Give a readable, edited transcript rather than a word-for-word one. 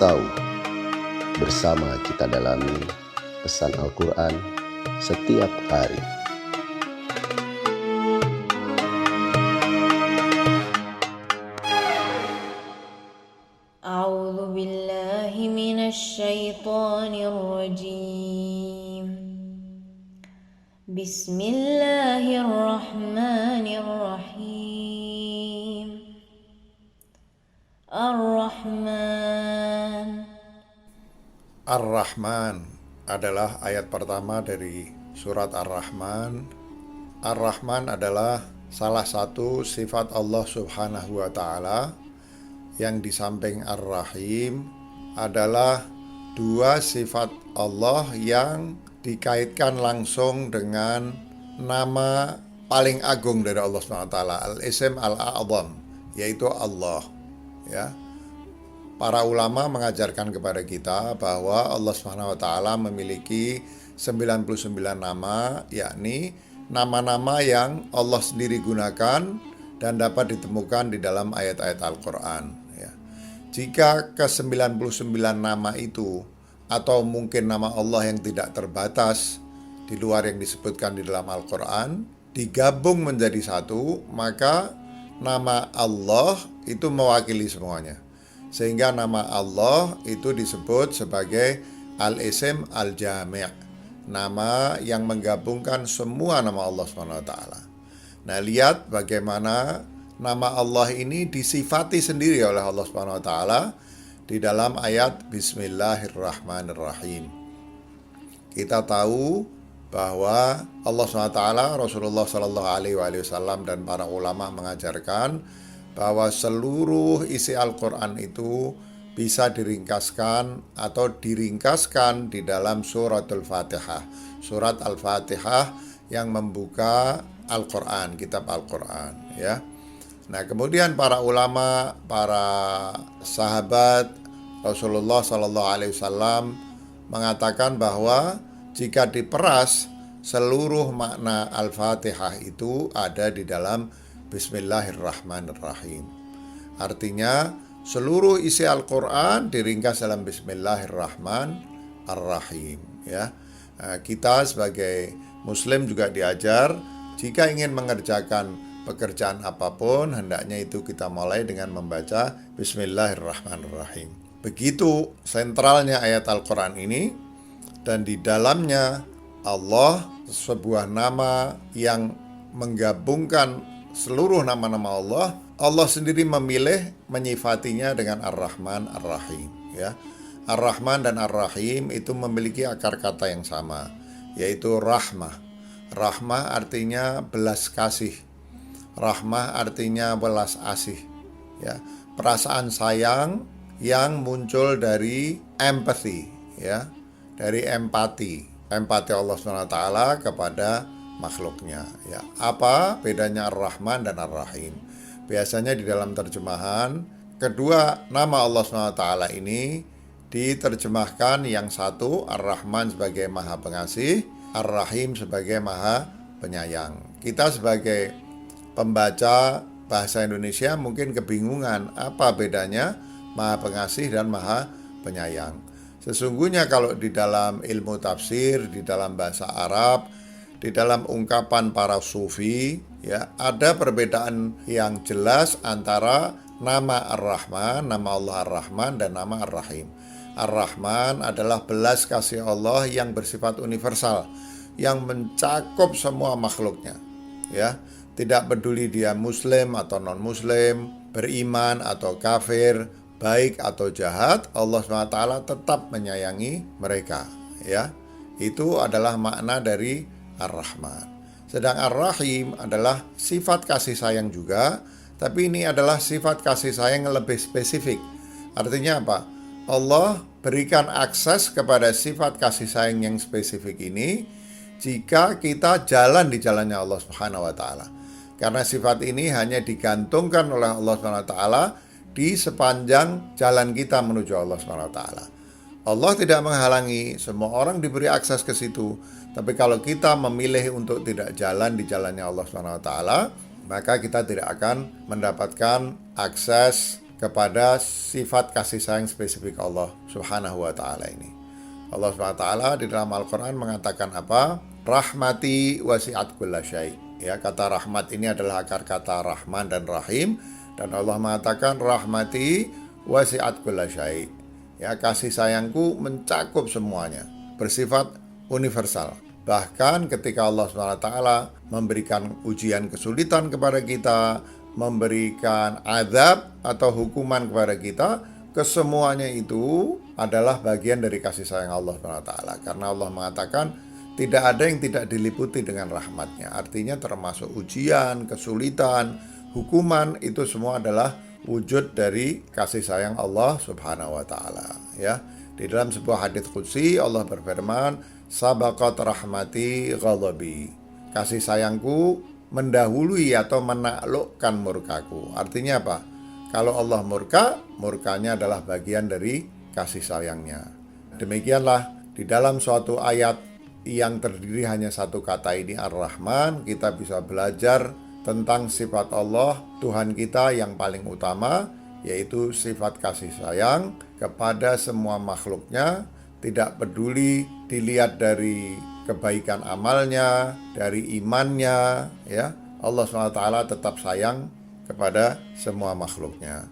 Tasawuf. Bersama kita dalami pesan Al-Quran setiap hari. A'udzu billahi minasy syaithanir rajim. Bismillahirrahmanirrahim. Ar-Rahman. Ar-Rahman adalah ayat pertama dari surat Ar-Rahman. Ar-Rahman adalah salah satu sifat Allah Subhanahu wa Ta'ala, yang di samping Ar-Rahim adalah dua sifat Allah yang dikaitkan langsung dengan nama paling agung dari Allah SWT, Al-Ism Al-A'zam, yaitu Allah. Ya, para ulama mengajarkan kepada kita bahwa Allah SWT memiliki 99 nama, yakni nama-nama yang Allah sendiri gunakan dan dapat ditemukan di dalam ayat-ayat Al-Quran. Ya. Jika ke-99 nama itu, atau mungkin nama Allah yang tidak terbatas di luar yang disebutkan di dalam Al-Quran, digabung menjadi satu, maka nama Allah itu mewakili semuanya. Sehingga nama Allah itu disebut sebagai Al-Ism Al-Jami', nama yang menggabungkan semua nama Allah SWT. Nah, lihat bagaimana nama Allah ini disifati sendiri oleh Allah SWT di dalam ayat Bismillahirrahmanirrahim. Kita tahu bahwa Allah SWT, Rasulullah SAW dan para ulama mengajarkan bahwa seluruh isi Al-Quran itu bisa diringkaskan atau diringkaskan di dalam suratul Fatihah. Surat Al-Fatihah yang membuka Al-Quran, kitab Al-Quran, ya. Nah, kemudian para ulama, para sahabat Rasulullah SAW mengatakan bahwa jika diperas, seluruh makna Al-Fatihah itu ada di dalam Bismillahirrahmanirrahim. Artinya seluruh isi Al-Quran diringkas dalam Bismillahirrahmanirrahim. Ya, kita sebagai Muslim juga diajar jika ingin mengerjakan pekerjaan apapun, hendaknya itu kita mulai dengan membaca Bismillahirrahmanirrahim. Begitu sentralnya ayat Al-Quran ini, dan di dalamnya Allah, sebuah nama yang menggabungkan seluruh nama-nama Allah. Allah sendiri memilih menyifatinya dengan Ar-Rahman, Ar-Rahim. Ya, Ar-Rahman dan Ar-Rahim itu memiliki akar kata yang sama, yaitu rahmah. Rahmah artinya belas kasih. Rahmah artinya belas asih. Ya, perasaan sayang yang muncul dari empathy, ya, dari empati Allah SWT kepada makhluknya. Ya, apa bedanya Ar-Rahman dan Ar-Rahim? Biasanya di dalam terjemahan kedua nama Allah SWT ini diterjemahkan, yang satu Ar-Rahman sebagai Maha Pengasih, Ar-Rahim sebagai Maha Penyayang. Kita sebagai pembaca bahasa Indonesia mungkin kebingungan apa bedanya Maha Pengasih dan Maha Penyayang. Sesungguhnya kalau di dalam ilmu tafsir, di dalam bahasa Arab, di dalam ungkapan para sufi, ya, ada perbedaan yang jelas antara nama Ar-Rahman, nama Allah Ar-Rahman, dan nama Ar-Rahim. Ar-Rahman adalah belas kasih Allah yang bersifat universal, yang mencakup semua makhluknya. Ya, tidak peduli dia Muslim atau non-Muslim, beriman atau kafir, baik atau jahat, Allah SWT tetap menyayangi mereka. Ya, itu adalah makna dari Ar-Rahman. Sedang Ar-Rahim adalah sifat kasih sayang juga, tapi ini adalah sifat kasih sayang yang lebih spesifik. Artinya apa? Allah berikan akses kepada sifat kasih sayang yang spesifik ini jika kita jalan di jalannya Allah Subhanahu wa Ta'ala. Karena sifat ini hanya digantungkan oleh Allah Subhanahu wa Ta'ala di sepanjang jalan kita menuju Allah SWT. Allah tidak menghalangi, semua orang diberi akses ke situ. Tapi kalau kita memilih untuk tidak jalan di jalannya Allah SWT, maka kita tidak akan mendapatkan akses kepada sifat kasih sayang spesifik Allah Subhanahu wa taala ini. Allah Subhanahu wa taala di dalam Al-Qur'an mengatakan apa? Rahmati wasi'at kullasyai. Ya, kata rahmat ini adalah akar kata Rahman dan Rahim, dan Allah mengatakan rahmati wasi'at kullasyai. Ya, kasih sayangku mencakup semuanya, bersifat universal. Bahkan ketika Allah Subhanahu wa taala memberikan ujian kesulitan kepada kita, memberikan azab atau hukuman kepada kita, kesemuanya itu adalah bagian dari kasih sayang Allah SWT. Karena Allah mengatakan tidak ada yang tidak diliputi dengan rahmatnya. Artinya termasuk ujian, kesulitan, hukuman, itu semua adalah wujud dari kasih sayang Allah Subhanahu wa taala. Ya, di dalam sebuah hadits qudsi Allah berfirman, sabaqat rahmati ghadabi. Kasih sayangku mendahului atau menaklukkan murkaku. Artinya apa? Kalau Allah murka, murkanya adalah bagian dari kasih sayangnya. Demikianlah di dalam suatu ayat yang terdiri hanya satu kata ini Ar-Rahman, kita bisa belajar tentang sifat Allah, Tuhan kita yang paling utama, yaitu sifat kasih sayang kepada semua makhluknya, tidak peduli dilihat dari kebaikan amalnya, dari imannya, ya. Allah SWT tetap sayang kepada semua makhluknya.